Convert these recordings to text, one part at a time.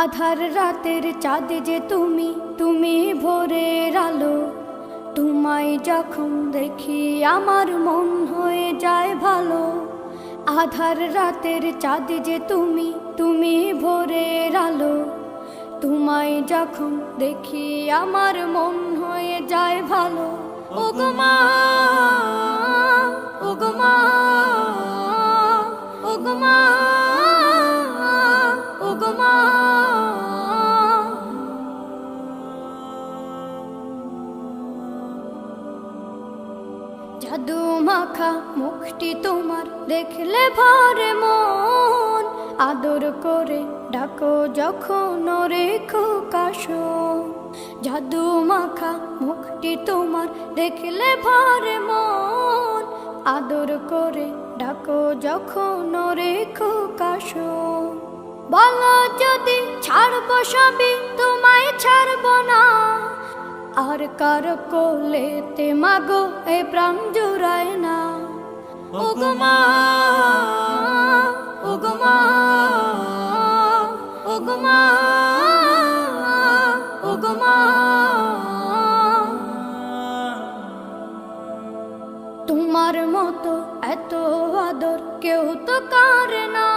আধার রাতের চাঁদ যে তুমি, তুমি ভোরের আলো। তোমায় যখন দেখি আমার মন হয়ে যায় ভালো। আধার রাতের চাঁদ যে তুমি, তুমি ভোরের আলো। তোমায় যখন দেখি আমার মন হয়ে যায় ভালো। ওগো মা, ওগো মা, ওগো মা, ওগো মা। জাদু মাখা মুখটি তোমার দেখলে ভরে মন। আদর করে ডাকো যখন রেখো কাশো। জাদু মাখা মুখটি তোমার দেখলে ভরে মন। আদর করে ডাকো যখন রেখো কাশো। বলো যদি ছাড়বো সবই, তোমায় ছাড়বো না। আর কার কোলেতে মাগো এ প্রাণ জুড়ায় না। ওগো মা, ওগো মা, ওগো মা, ওগো মা। তোমার মতো এত আদর কেউ তো করে না।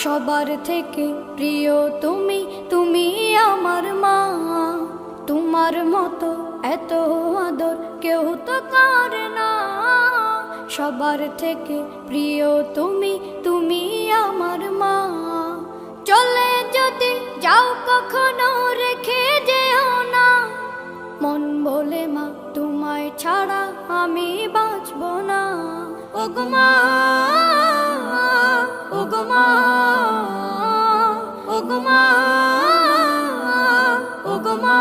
সবার থেকে প্রিয় তুমি, তুমি আমার মা। তোমার মতো এত আদর কেউ তো করে না। সবার থেকে প্রিয় তুমি, তুমি আমার মা। চলে যদি যাও কখনো রেখে যেও না। মন বলে মা তোমায় ছাড়া আমি বাঁচব না। ওগো মা, ওগো মা, ওগো মা, ওগো মা।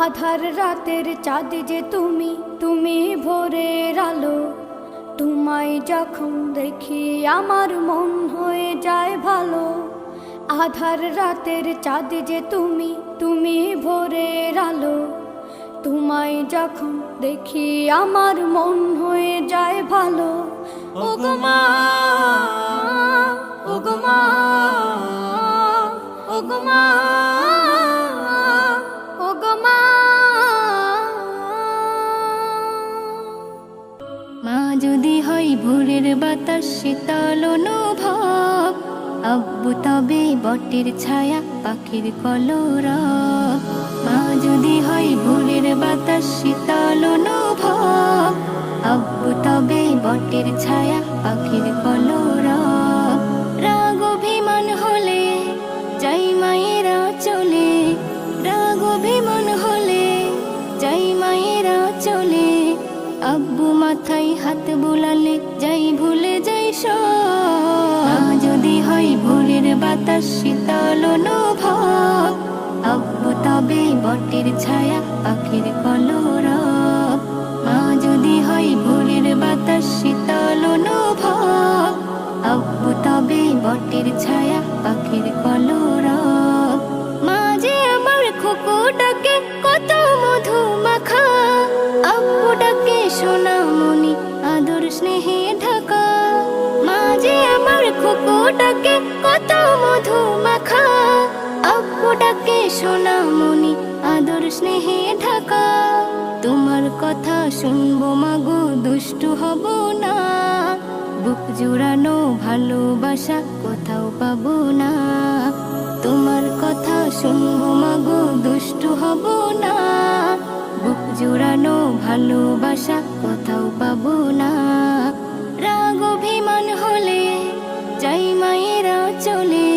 আধার রাতের চাঁদ যে তুমি, তুমি ভোরের আলো। তোমায় যখন দেখি আমার মন হয়ে যায় ভালো। আধার রাতের চাঁদ যে তুমি, তুমি ভোরের আলো। তোমায় যখন দেখি আমার মন হয়ে যায় ভালো। ওগো মা, ওগো মা, ওগো মা, ওগো মা। মা যদি হয় ভোরের বাতাস শীতল অনুভব, আব্বু তবে বটের ছায়া পাখির কলরব। মা যদি হয় ভোরের বাতাস শীতল অনুভব, আব্বু তবে বটের ছায়া পাখির কলরব। রাগ অভিমান হলে যাই মায়েরা চলে। রাগ অভিমান হলে যাই মায়েরা চলে। আব্বু মাথায় হাত বুলালে যাই ভুলে যাই সব। মা যদি হয় ভোরের বাতাস শীতল অনুভব, আব্বু তবে বটের ছায়া পাখির কলরব। মা যদি হয় ভোরের বাতাস শীতল অনুভব, আব্বু তবে বটের ছায়া পাখির কলরব। মা যে আমার খোকো ডাকে কত মধু মাখা। আব্বু ডাকে সোনামণি আদর স্নেহে ঢাকা। মা যে আমার খোকো ডাকে কত মধু মাখা। আব্বু ডাকে সোনামণি আদর স্নেহে ঢাকা। তোমার কথা শুনবো মাগো দুষ্টু হব না। বুক জুড়ানো ভালোবাসা কোথাও পাবো না। তোমার কথা শুনবো মাগো দুষ্টু হব না। বুক জুড়ানো ভালোবাসা কোথাও পাবো না। রাগ অভিমান হলে যাই মায়েরা চলে।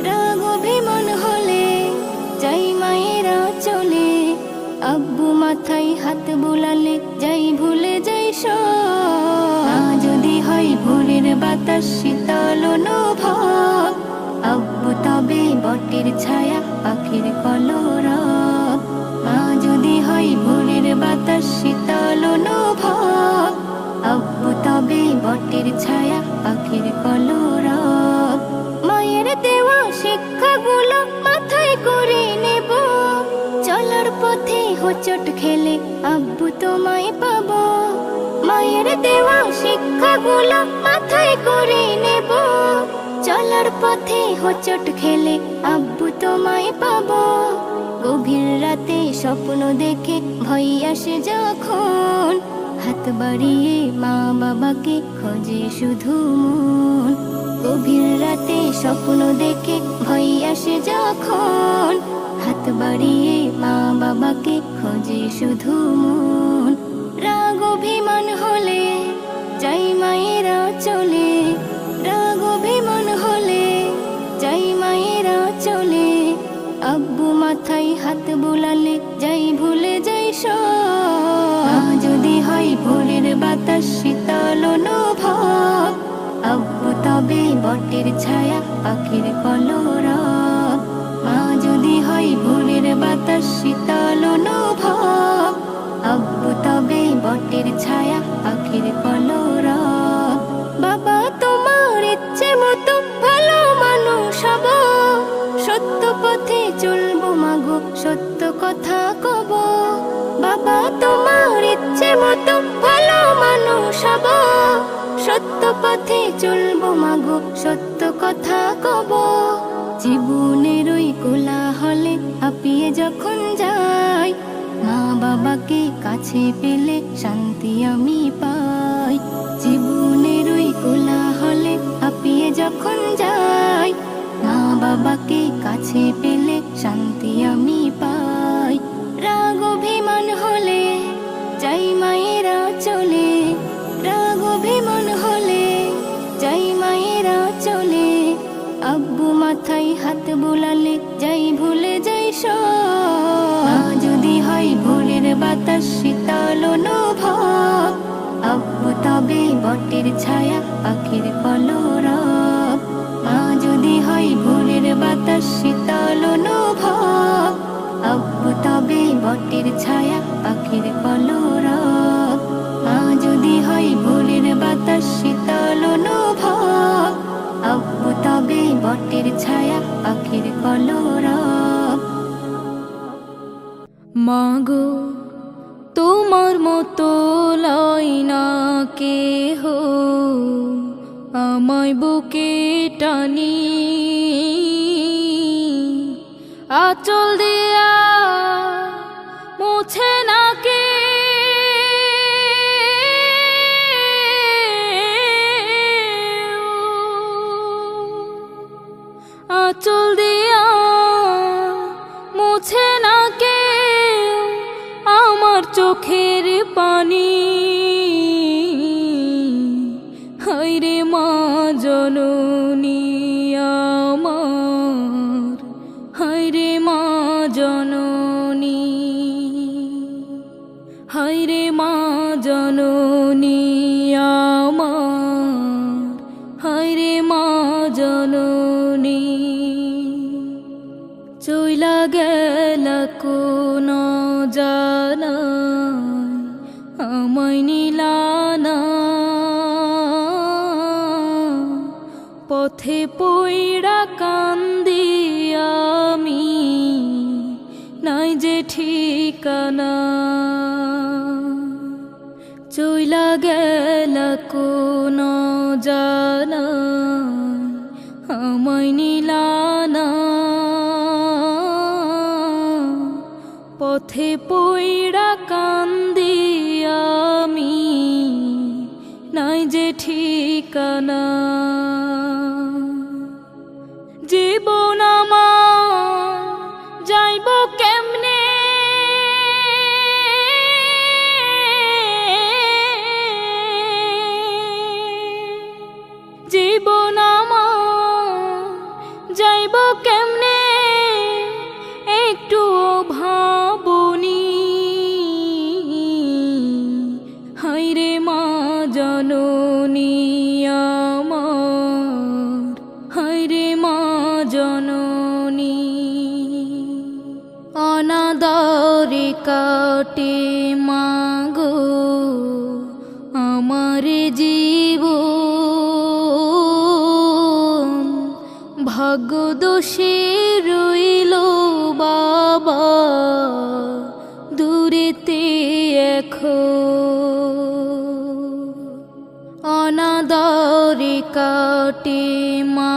রাগ অভিমান হলে যাই মায়েরা চলে। আব্বু মাথায় হাত বুলালে যাই ভুলে যাই সব। মা যদি হয় ভোরের বাতাস শীতল অনুভব, আব্বু তবে বটের ছায়া পাখির কলরব। মা যদি হয় ভোরের বাতাস শীতল অনুভব, আব্বু তবে বটের ছায়া পাখির কলরব। মায়ের দেওয়া শিক্ষাগুলো মাথায় করে নেব। চলার পথে হোঁচট খেলে আব্বু তোমায় পাবো। মায়ের দেওয়া শিক্ষাগুলো মাথায় করে নেব। চলার পথে হোঁচট খেলে আব্বু তোমায় পাবো। গভীর রাতে স্বপ্ন দেখে ভয় আসে যখন, হাত বাড়িয়ে মা বাবাকে খোঁজে শুধু মন। গভীর রাতে স্বপ্ন দেখে ভয় আসে যখন, হাত বাড়িয়ে মা বাবাকে খোঁজে শুধু মন। রাগ অভিমান হলে যাই মায়েরা চলে, রাগ অভিমান হলে যাই মায়েরা চলে। আব্বু মাথায় হাত বুলালে যাই ভুলে যাই সব। মা যদি হয় ভোরের বাতাস শীতল অনুভব, আব্বু তবে বটের ছায়া পাখির কলরব। মা যদি হয় ভোরের বাতাস শীতল অনুভব, আব্বু তবে বটের ছায়া পাখির কলরব। বাবা তোমার ইচ্ছে মতো ভালো মানুষ হব, সত্য পথে চলবো মাগো সত্য কথা কব। বাবা তোমার ইচ্ছে মতো ভালো মানুষ হব, সত্য পথে চলবো মাগো সত্য কথা কব। জীবনের ওই কোলাহলে হাঁপিয়ে যখন যাই, মা বাবাকে কাছে পেলে শান্তি আমি পাই। জীবনের ওই কোলাহলে হাঁপিয়ে যখন যাই, মা বাবাকে কাছে পেলে শান্তি আমি পাই। রাগ অভিমান হলে যাই মায়েরা চলে, রাগ অভিমান হলে যাই মায়েরা চলে। আব্বু মাথায় হাত বুলালে যাই ভুলে যাই সব। মা যদি হয় ভোরের বাতাস শীতল অনুভব, আব্বু তবে বটের ছায়া পাখির কলরব। মা যদি হয় ভোরের বাতাস শীতল অনুভব, আব্বু তবে বটের ছায়া পাখির কলরব। মা যদি হয় ভোরের বাতাস শীতল অনুভব, আব্বু তবে বটের ছায়া পাখির কলরব। মাগো তোমার মতো লয় না কেহ, আমায় বুকে টানি আঁচল দিয়া মুছে না কে। আঁচল দিয়া মুছে না কে আমার চোখের পানি। হায়রে মা জননী আমার, হায়রে মা জননী, হায়রে মা জননী আমার, হায়রে মা জননী। চইলা গেল কোন জানাই আমায় নিলানা, পথে পইড়া কান্দি আমি নাই যে ঠিকানা। চইলা গেল কোন জানাই আমায় নিলানা, পথে পইড়া কান্দি আমি নাই যে ঠিকানা। জীবন আমার যাইব কেমনে, জীবন আমার যাইব কেমনে একটু ভাবনি। হায়রে মা জননী আমার, হায়রে মা জননী। অনাদরে কাটে মাগো আমার জীবন, ভাগ্য দোষে রইল বাবা দূরেতে এখন। অনাদরে কাটে মা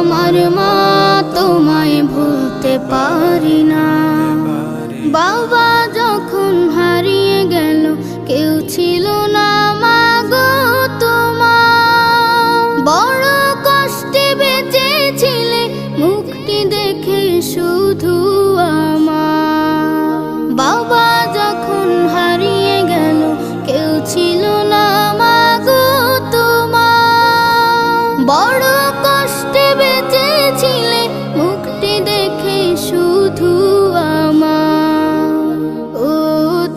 আমার মা তোমায় ভুলতে পারি না। বাবা যখন হারিয়ে গেল কেউ ছিল না মা গো তোমার, বড় কষ্টে বেঁচেছিলে মুখটি দেখে শুধু আমার। বাবা যখন হারিয়ে গেল কেউ ছিল না মা গো তোমার, বড় কষ্টে বেঁচেছিলে মুখটি দেখে শুধু আমার। ও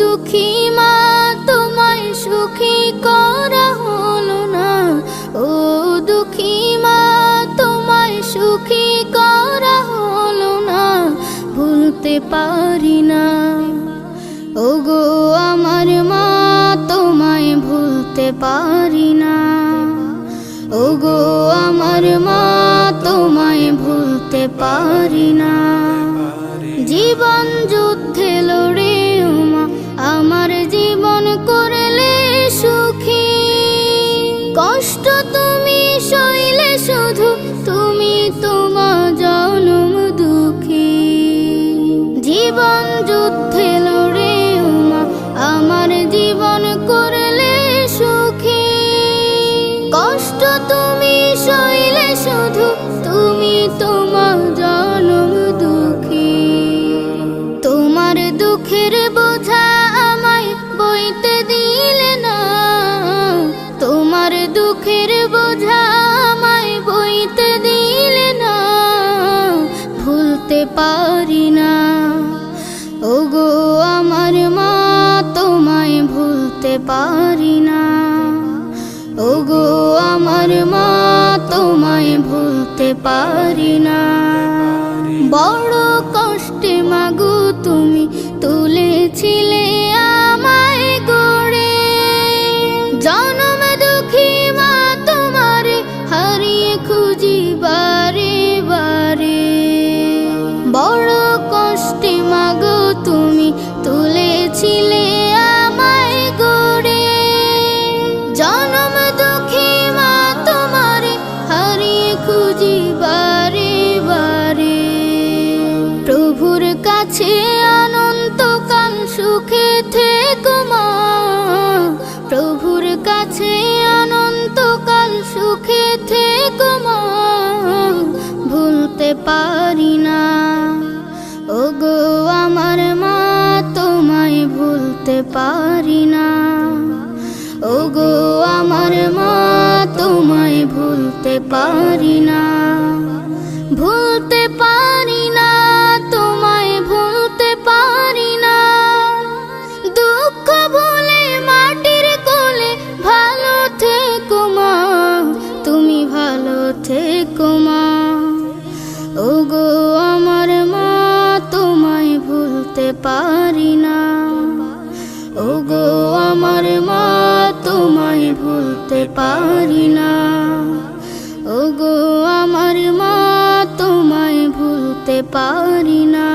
দুঃখী মা তোমায় সুখী করা হলো না, ও দুঃখী মা তোমায় সুখী করা হলো না, ভুলতে পারি না। ও গো আমার মা তোমায় ভুলতে পারি না, ও গো আমার মা তোমায় ভুলতে পারি না। জীবন যুদ্ধে লড়ে মা আমার জীবন করলে সুখী, কষ্ট তুমি সইলে শুধু তুমি তোমার জনম দুঃখী। জীবন যুদ্ধে লড়ে মা আমার জীবন করলে সুখী, কষ্ট তুমি সইলে শুধু তুমি তোমার জনম দুঃখী। তোমার দুঃখের বোঝা আমায় বইতে দিলে না, তোমার দুঃখের বোঝা আমায় বইতে দিলে না, ভুলতে পারি না। ও গো আমার মা তোমায় ভুলতে পারি না, ও গো আমার মা তোমায় ভুলতে পারি না। বড় কষ্টে মাগো তুমি তুলেছিলে আমায় গড়ে, জনম দুঃখী মা তোমারে হারিয়ে খুঁজি বারে বারে। বড় কষ্টে মাগো তুমি তুলেছিলে আমায় গড়ে, জনম দুঃখী মা তোমারে হারিয়ে খুঁজি বারে বারে। প্রভুর কাছে অনন্তকাল সুখে থেকো মা, প্রভুর কাছে অনন্তকাল সুখে থেকো মা, ভুলতে পারি না। ও গো আমার মা তোমায় ভুলতে পারি না, ও গো আমার মা তোমায় ভুলতে পারি না, ভুলতে পারি না, তোমায় ভুলতে পারি না। দুঃখ ভুলে মাটির কোলে ভালো থেকো মা, তুমি ভালো থেকো মা। ও গো আমার মা তোমায় ভুলতে পারি না, ও গো আমার মা তোমায় ভুলতে পারি না, ও গো আমার মা তোমায় ভুলতে পারি না।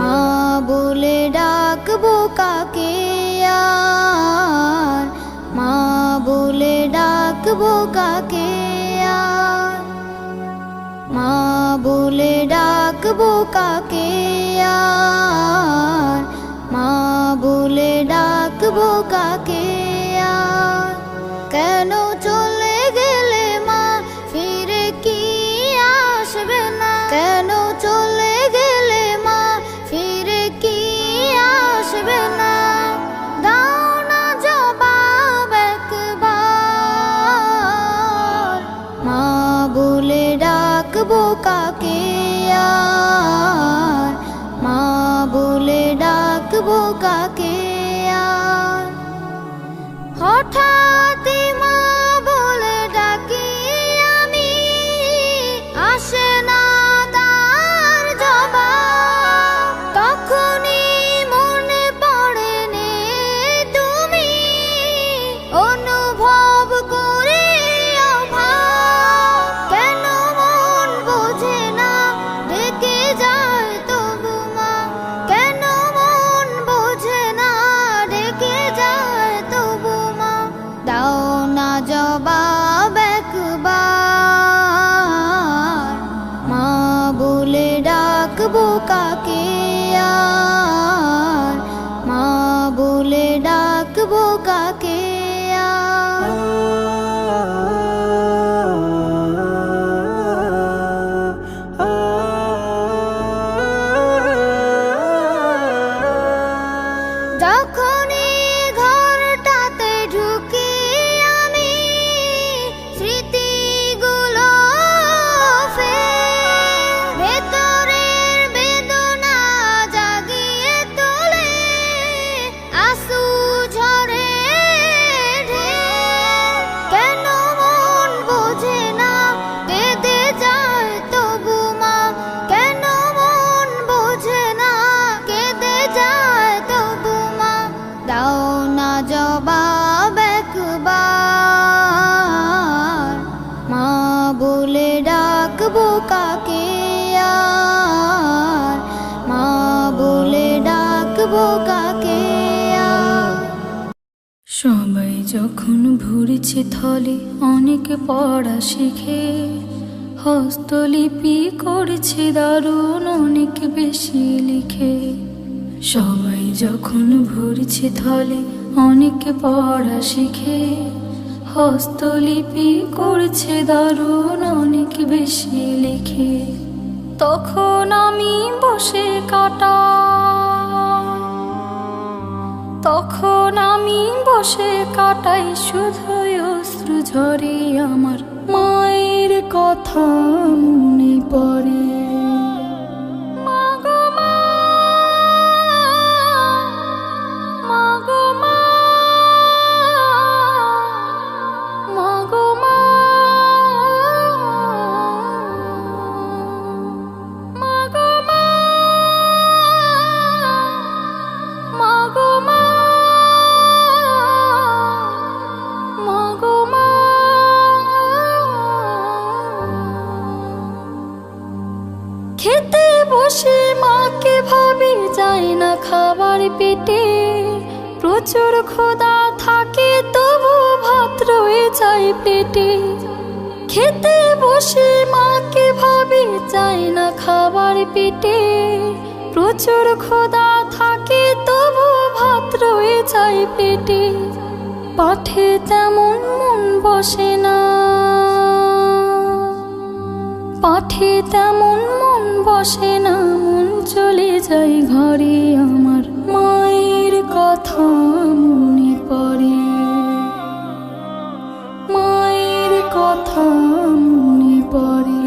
মা বলে ডাকবো কাকে আর, মা বলে ডাকবো কাকে আর, মা বলে ডাকবো কাকে আর, মা বলে ডাকবো কাকে আর। কেন চলে গেলে মা ফিরে কি আসবে না, কেন চলে গেলে মা ফিরে কি আসবে না। দাও না জবাব একবার, মা বলে ডাকবো কাকে আর, মা বলে ডাকবো কাকে আর। হঠাৎ মা বোকাকে যখনই ঘরটাতে ঢুকি আমি স্মৃতিগুলো ভেতরের বেদনা জাগিয়ে তোলে আসু ঝরে কেন মন বোঝে না কেঁদে যায় তবু মা কেন মন বোঝে না কেঁদে যায় তবু মা দাও না জবাব একবার মা বলে ডাকবো কাকে আর মা বলে ডাকবো কাকে আর সবাই যখন ভরেছে থলে অনেক পড়া শিখে হস্তলিপি করেছে দারুণ অনেক বেশি লিখে সবাই যখন ভরেছে থলে অনেক পড়া শিখে হস্তলিপি করেছে দারুণ অনেক বেশি লিখে তখন আমি বসে কাটা তখন আমি বসে কাটাই শুধুই অশ্রু ঝরে আমার মায়ের কথা মনে পড়ে মা গো মা, মা গো মা, মা গো মা, মা গো মা, মা গো মা, মা গো মা। খেতে বসে মাকে ভাবি যায় না খাবার পেটে প্রচুর ক্ষুধা থাকে তবু ভাত রয়ে যায় পেটে খেতে বসে মাকে ভাবি যায় না খাবার পেটে প্রচুর ক্ষুধা থাকে তবু ভাত রয়ে যায় পেটে পাঠে তেমন মন বসে না পাঠে তেমন মন বসে না মন চলে যায় ঘরে আমার মায়ের কথা মনে পড়ে মায়ের কথা মনে পড়ে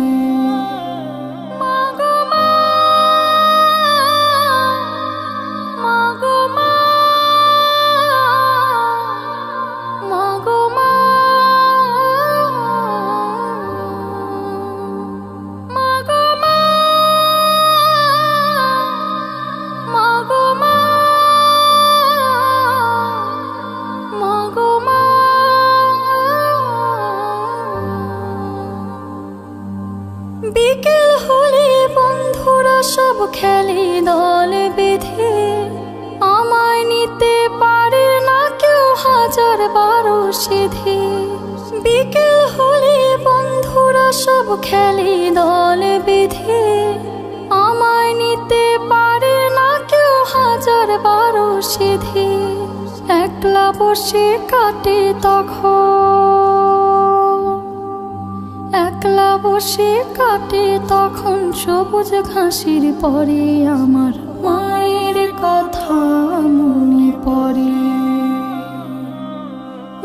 মা গো মা, মা গো মা, মা গো মা, মা গো মা, মা গো মা, মা গো মা। বিকেল হলে বন্ধুরা সব খেলে দলে বেঁধে আমায় নিতে পারে না কেউ হাজার বারো সিধে বিকেল হলে বন্ধুরা সব খেলে দলে বেঁধে আমায় নিতে পারে না কেউ হাজার বারো সিধে একলা বসে কাটে তখন একলা বসে কাটে তখন সবুজ ঘাসের পরে আমার মায়ের কথা মনে পড়ে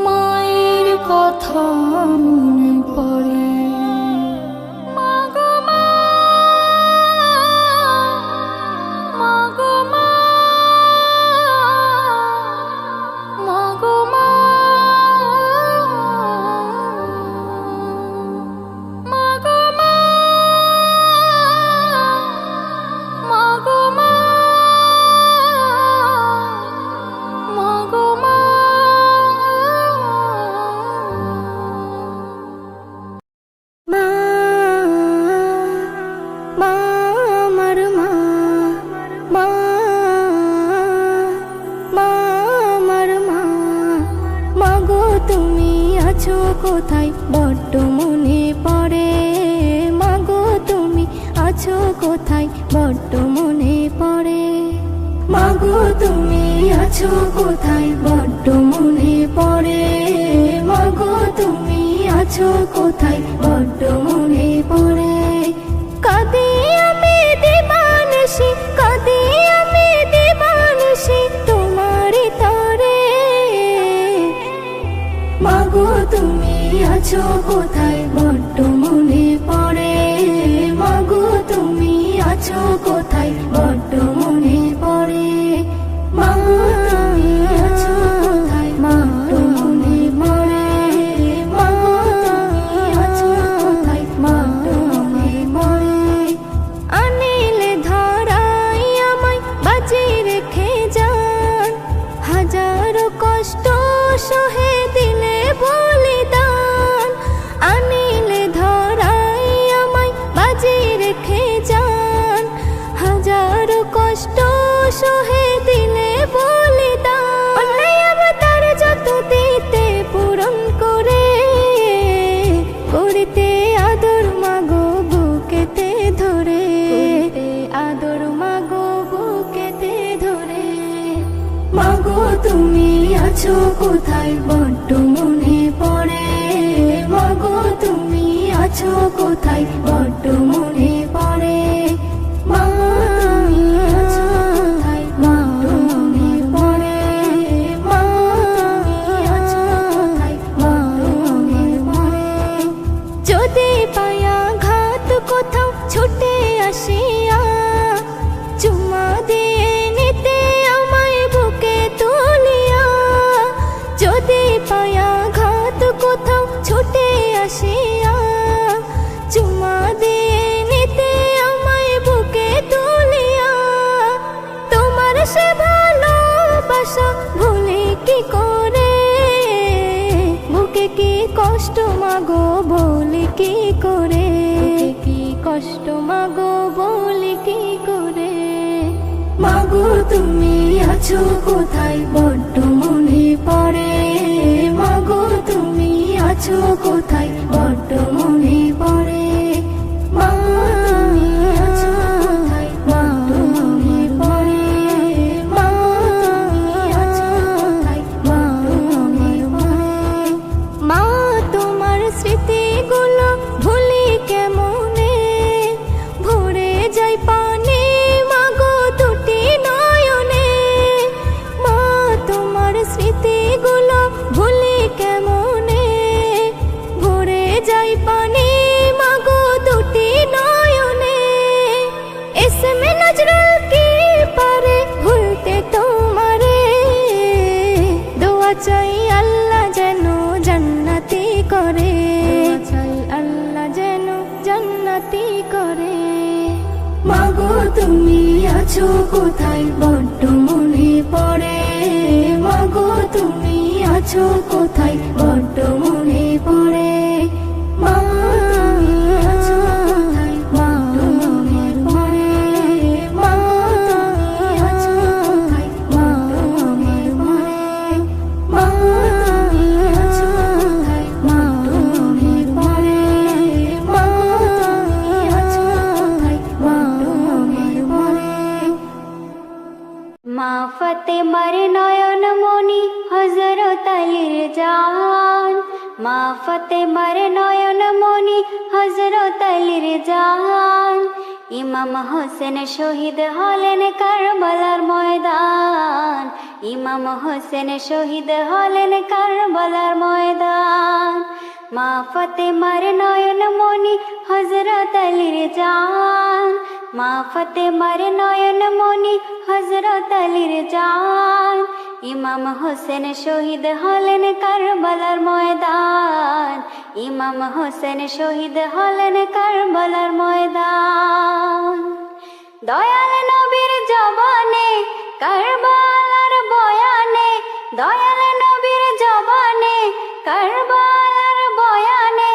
মায়ের কথা মনে পড়ে মা গো মা, মা গো মা, মা গো মা, মা গো মা, মা গো মা, মা গো মা। মা, মা আমার মা, মা, মা আমার মা, মা গো তুমি আছো কোথায় বড্ড মনে পড়ে মা গো তুমি আছো কোথায় বড্ড মনে পড়ে মা গো তুমি আছো কোথায় বড্ড আছো কোথায় বড্ড মনে পড়ে। কাঁদি আমি দিবানিশি, কাঁদি আমি দিবানিশি তোমারই তরে। মাগো তুমি আছো কোথায় বড্ড মনে পড়ে। মাগো তুমি আছো কোথায় বড্ড মনে পড়ে। মাগো তুমি আছো কোথায় বড্ড মনে পড়ে। মাগো তুমি আছো কোথায় বড্ড মনে পড়ে। আনিলে ধরাই আমায় বাজি রেখে যান, হাজারো কষ্ট সহে দিলে বলিদান। আনিলে ধরাই আমায় বাজি রেখে যান, হাজারো কষ্ট সহে দিলে বলিদান। অন্যায় অবতার যত দিতে পূরণ করে, করিতে আদর মাগো বুকেতে ধরে। আদর মাগো বুকেতে ধরে। মাগো তুমি আছো কোথায় বড্ড মনে পড়ে। মাগো তুমি আছো কোথায় বড্ড মনে পড়ে। মাগো তুমি আছো কোথায় বড্ড মনে পড়ে। মাগো তুমি আছো কোথায় বড্ড মনে পড়ে। যদি পায়া ঘাত কোথাও ছুটে আসিয়া, চুমা দিয়ে নিতে আমায় বুকে তুলিয়া। যদি পায়া ঘাত কোথাও ছুটে আসিয়া, চুমা দিয়ে নিতে আমায় বুকে তুলিয়া। তোমার সে ভালোবাসা ভুলে কি করে, বুকে কি কষ্ট মাগো বলে কি করে। কি কষ্ট মাগো বলে কি করে। মাগো তুমি আছো কোথায় বড্ড মনে পড়ে। মাগো তুমি আছো কোথায় বড্ড মনে পড়ে। মাগো তুমি আছো কোথায় বড্ড মনে পড়ে। মাগো তুমি আছো কোথায় বড্ড মনে পড়ে। মা তোমার স্মৃতিগুলো ভুলি কেমনে, ভরে যাই পানি মাগো দুটি নয়নে। মা তোমার স্মৃতিগুলো ভুলি কেমনে, ভরে যাই পানি মাগো দুটি নয়নে। এসমে নজরুল কি পারে ভুলতে তোমারে, দোয়া চাই আল্লাহ যেন জান্নাতি করে। চাই আল্লাহ যেন জান্নাতি করে। মাগো তুমি আছো কোথায় বড্ড মনে পড়ে। মাগো তুমি আছো কোথায় বড্ড মনে পড়ে। মাগো তুমি আছো কোথায় বড্ড মনে পড়ে। মাগো তুমি আছো কোথায় বড্ড মনে পড়ে। মাগো তুমি আছো কোথায় বড্ড মনে পড়ে। মাগো তুমি আছো কোথায় বড্ড মনে পড়ে। মা ফাতেমার নয়ন মনি হযরত আলীর জান। মা ফাতেমার নয়ন মনি হযরত আলীর জান। ইমাম হোসেন শহীদ হলেন কারবালার ময়দান। ইমাম হোসেন শহীদ হলেন কারবালার ময়দান। মা ফাতেমার নয়ন মনি হযরত আলীর জান। মা ফাতেমার নয়ন মনি হযরত আলীর জান। ইমাম হোসেন শহীদ হলেন কারবালার ময়দান। ইমাম হোসেন শহীদ হলেন কারবালার ময়দান। দয়াল নবীর জবানে কারবালার বয়ানে, দয়াল নবীর জবানে কারবালার বয়ানে,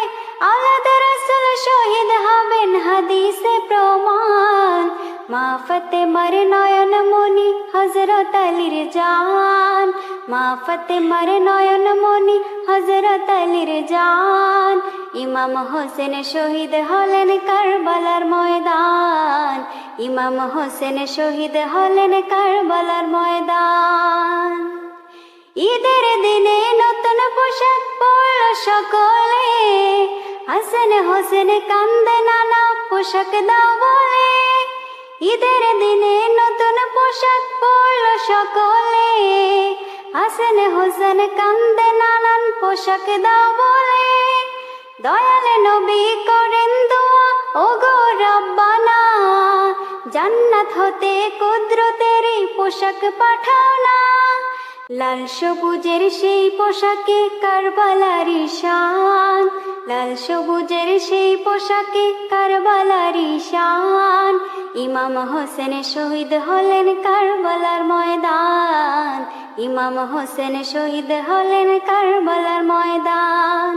আওলাদ রাসূল শহীদ হবেন হাদিসে প্রমাণ। মা ফাতেমার নয়ন মনি হযরত আলীর জান। মা ফাতেমার নয়ন মনি হযরত আলীর জান। ইমাম হোসেন শহীদ হলেন কারবালার ময়দান। ইমাম হোসেন শহীদ হলেন কারবালার ময়দান। ঈদের দিনে নতুন পোশাক পরল সকলে, হাসান হোসেন কান্দে নানা পোশাক দাও বলে, ঈদের দিনে নতুন পোশাক পরল সকলে, হাসান হোসেন কান্দে নানান পোশাক দাও বলে, দয়াল নবী করেন দোয়া ওগো রব্বানা, জান্নাত হতে কুদরতেরই পোশাক পাঠাও না, লাল সবুজের সেই পোশাকে কারবালার শান, লাল সবুজের সেই পোশাকে কারবালার শান, ইমাম হোসেন শহীদ হলেন কারবালার ময়দান, ইমাম হোসেন শহীদ হলেন কারবালার ময়দান,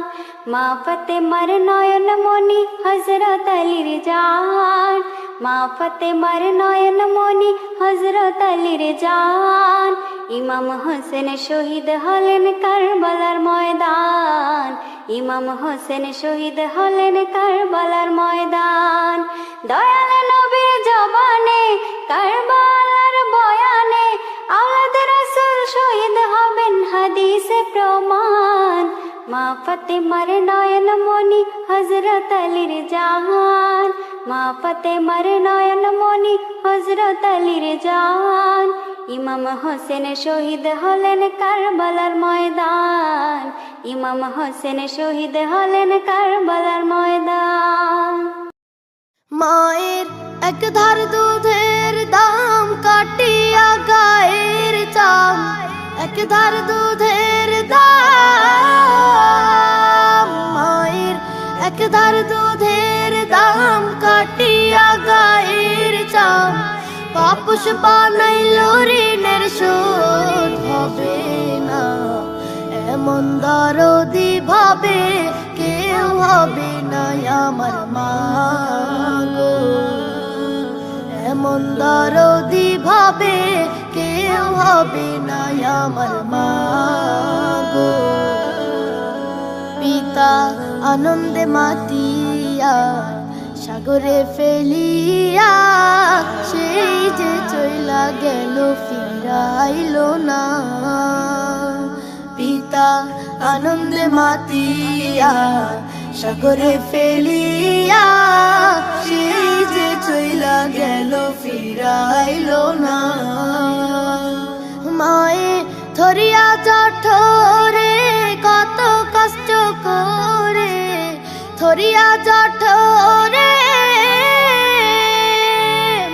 মা ফাতেমার নয়ন মনি হযরত আলীর জান, মা ফাতেমার নয়ন মনি হযরত আলীর জান, ইমাম হোসেন শহীদ হলেন কারবালার ময়দান, ইমাম হোসেন শহীদ হলেন কারবালার ময়দান, দয়াল নবীর জবানে কারবালার বয়ানে আওলাদ রাসূল শহীদ হবেন হাদিসে প্রমাণ, মা ফাতেমার নয়ন মনি হযরত আলীর জান, মা ফাতেমার নয়ন মনি হযরত আলীর জান, ইমাম হোসেন শহীদ হলেন কারবালার ময়দান, ইমাম হোসেন শহীদ হলেন কারবালার ময়দান। মায়ের এক ধার দুধের দাম কাটিয়া গায়ের চাম, এক ধার দুধের দাম, মায়ের এক ধার দুধের দাম কাটিয়া গায়ের চাম, পাপুষ বানাইল ঋণের শোধ হবে না, এমন দরদি ভাবে কেউ হবে না আমার মা গো, এমন দরদি ভাবে কেউ হবে না আমার মা গো। পিতা আনন্দে মাতিয়া সাগরে ফেলিয়া, সেই যে চইলা গেল ফিরাইল না, পিতা আনন্দে মাতিয়া সাগরে ফেলিয়া, সেই যে চইলা গেল ফিরাইল না, মায়ে ধরিয়া জঠরে কত কষ্ট করে, ধরিয়া জঠরে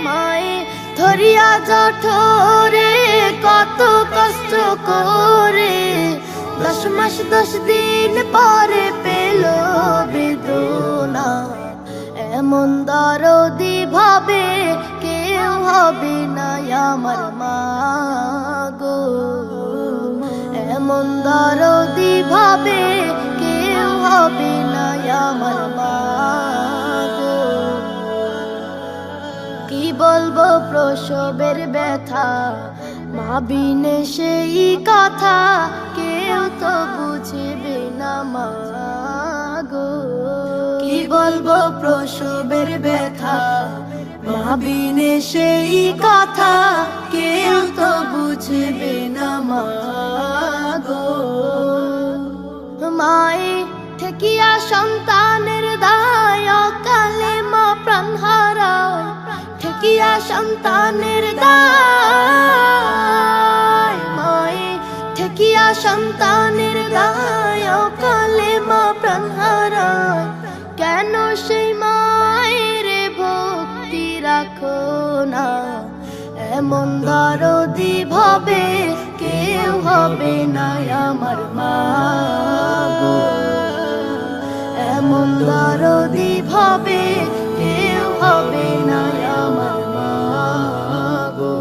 মায়ে ধরিয়া জঠরে কত কষ্ট করে, 10 মাস 10 দিন পরে পেল বেদনা, এমন দরদি ভাবে কেউ হবে না আমার মা গো, এমন দরদি ভাবে কেউ হবে না আমার মা গো। কি বলবো প্রসবের ব্যথা, মা বিনে সেই কথা কেউ তো বুঝবে না মা গো, কি বলবো প্রসবের ব্যথা, মা বিনে সেই কথা কেউ তো বুঝবে না মা গো। মায়ে ঠেকিয়া সন্তানের দায়, অকালে মা প্রাণ হারায়, ঠেকিয়া সন্তানের দায়, মায়ে ঠেকিয়া সন্তানের দায়, অকালে মা প্রাণ হারায়, কেন সেই মায়ের ভক্তি রাখো না, এমন দরদি ভাবে কেউ হবে না আমার মা গো, এমন দরদি ভাবে কেউ হবে না আমার মা গো।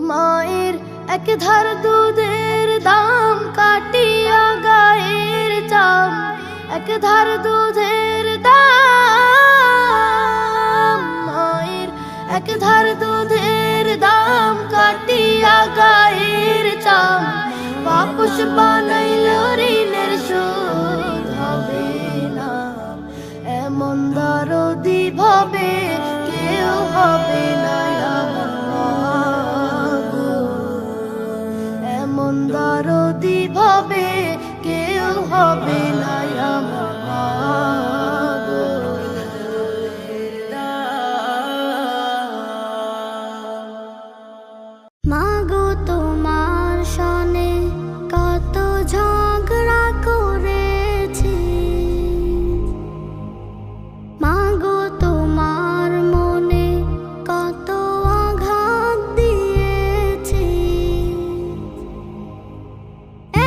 মায়ের এক ধার দুধের দাম কাটিয়া গায়ের চাম, এক ধার দুধের দাম, মায়ের এক ধার দুধের দাম কাটিয়া গায়ের চাম, পাপুষ বানাইল ঋণের শোধ হবে না, এমন দরদি ভাবে কেউ হবে না আমার মা গো, এমন দরদি ভাবে কেউ হবে না আমার মা গো। মাগো তোমার সনে কত ঝগড়া করেছি, মাগো তোমার মনে কত আঘাত দিয়েছি,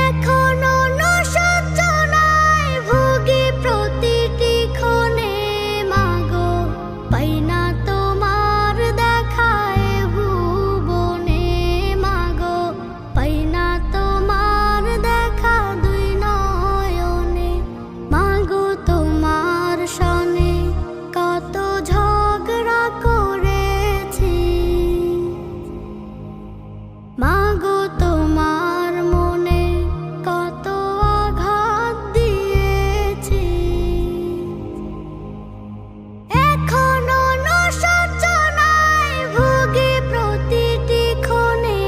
এখনো নশয্যনায় ভুগি প্রতিটি ক্ষণে, মাগো পাই না তোমার দেখায় ভুবনে, মাগো পাই না তোমার দেখা দুই নয়নে, মাগো তোমার সনে কত ঝগড়া করেছি, মাগো তোমার মনে কত আঘাত দিয়েছি, এখনো নশয্যনায় ভুগি প্রতিটি ক্ষণে,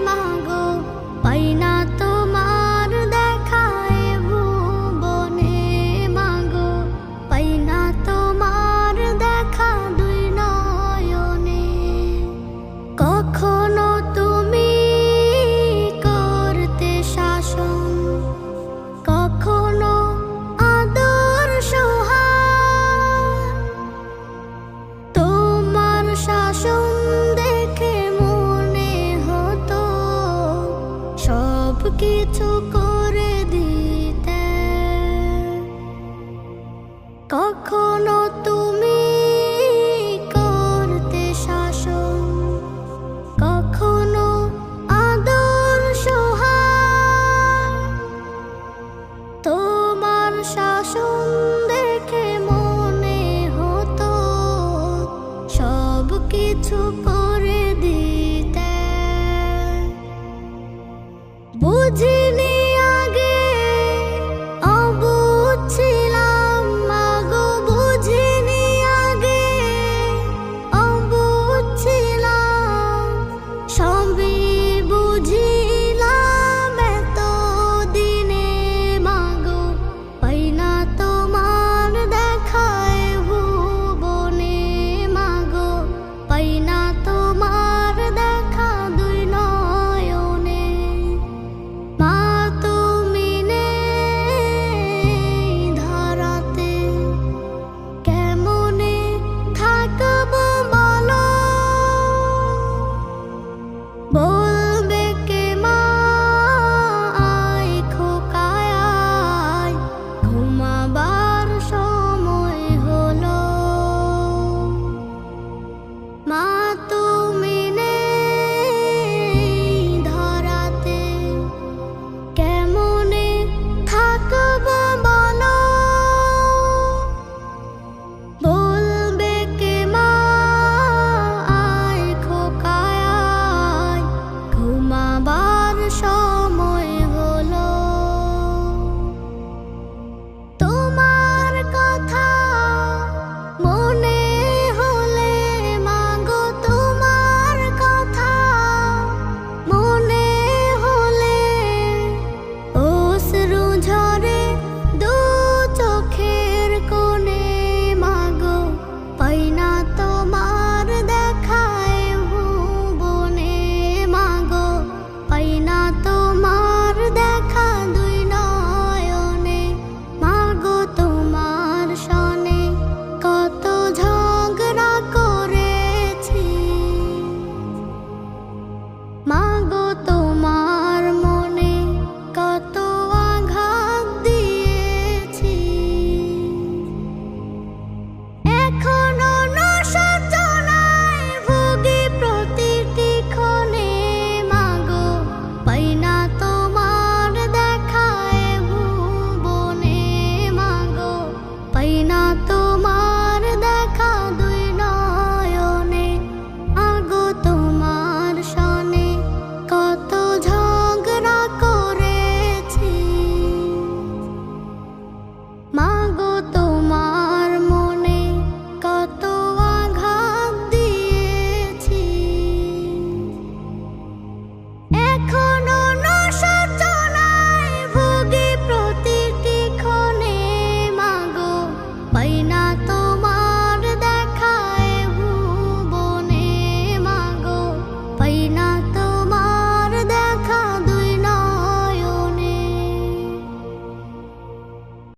মাগো পাই না তোমার দেখায় ভুবনে, মাগো পাই না তোমার দেখা দুই নয়নে, কখনো তুমি করতে শাসন, কখনো আদর সোহাগ, তোমার শাসন দেখে মনে হতো সব কিছু করে দিতে, কখনো তুমি করতে শাসন, কখনো আদর সোহাগ, তোমার শাসন দেখে মনে হতো সব কিছু করে দিতে, বুঝি